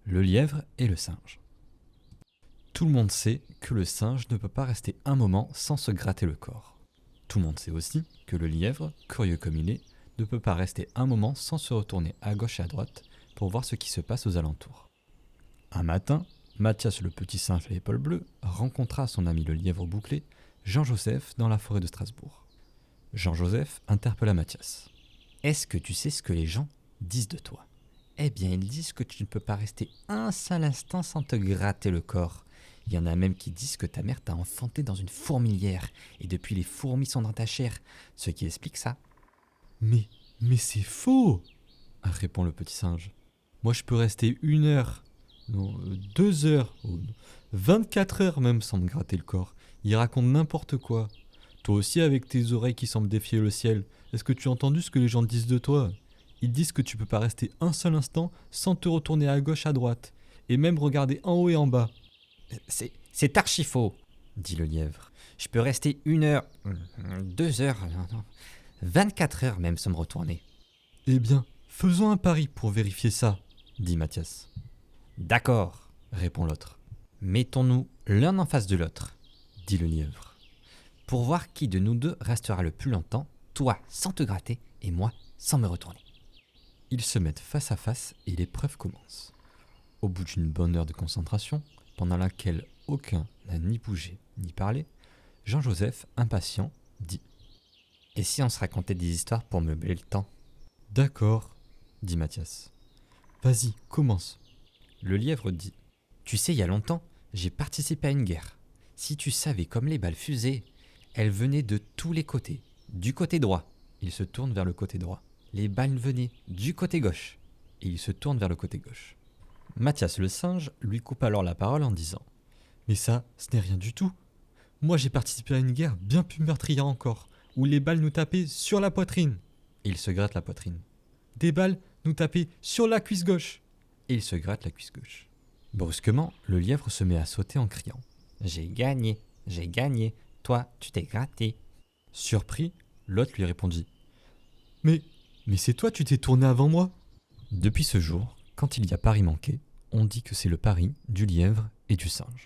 Le lièvre et le singe. Tout le monde sait que le singe ne peut pas rester un moment sans se gratter le corps. Tout le monde sait aussi que le lièvre, curieux comme il est, ne peut pas rester un moment sans se retourner à gauche et à droite pour voir ce qui se passe aux alentours. Un matin, Mathias le petit singe à l'épaule bleue rencontra son ami le lièvre bouclé, Jean-Joseph, dans la forêt de Strasbourg. Jean-Joseph interpella Mathias. « Est-ce que tu sais ce que les gens disent de toi ?»« Eh bien, ils disent que tu ne peux pas rester un seul instant sans te gratter le corps. Il y en a même qui disent que ta mère t'a enfanté dans une fourmilière, et depuis les fourmis sont dans ta chair, ce qui explique ça. »« Mais c'est faux !» répond le petit singe. « Moi je peux rester 1 heure, non, 2 heures, 24 heures même sans me gratter le corps. Il raconte n'importe quoi. Toi aussi avec tes oreilles qui semblent défier le ciel, est-ce que tu as entendu ce que les gens disent de toi ? Ils disent que tu peux pas rester un seul instant sans te retourner à gauche, à droite, et même regarder en haut et en bas. »« C'est archi faux, dit le lièvre. Je peux rester 1 heure, 2 heures, 24 heures même sans me retourner. »« Eh bien, faisons un pari pour vérifier ça, dit Mathias. »« D'accord, répond l'autre. Mettons-nous l'un en face de l'autre, dit le lièvre, pour voir qui de nous deux restera le plus longtemps, toi sans te gratter et moi sans me retourner. » Ils se mettent face à face et l'épreuve commence. Au bout d'une bonne heure de concentration, pendant laquelle aucun n'a ni bougé ni parlé, Jean-Joseph, impatient, dit « Et si on se racontait des histoires pour meubler le temps ?»« D'accord, dit Mathias. Vas-y, commence. » Le lièvre dit « Tu sais, il y a longtemps, j'ai participé à une guerre. Si tu savais comme les balles fusaient, elles venaient de tous les côtés. Du côté droit. » Il se tourne vers le côté droit. Les balles venaient du côté gauche. Et il se tourne vers le côté gauche. Mathias le singe lui coupe alors la parole en disant « Mais ça, ce n'est rien du tout. Moi j'ai participé à une guerre bien plus meurtrière encore, où les balles nous tapaient sur la poitrine. » Et il se gratte la poitrine. « Des balles nous tapaient sur la cuisse gauche. » Et il se gratte la cuisse gauche. Brusquement, le lièvre se met à sauter en criant « J'ai gagné, toi tu t'es gratté. » Surpris, l'autre lui répondit « Mais c'est toi, tu t'es tourné avant moi !» Depuis ce jour, quand il y a pari manqué, on dit que c'est le pari du lièvre et du singe.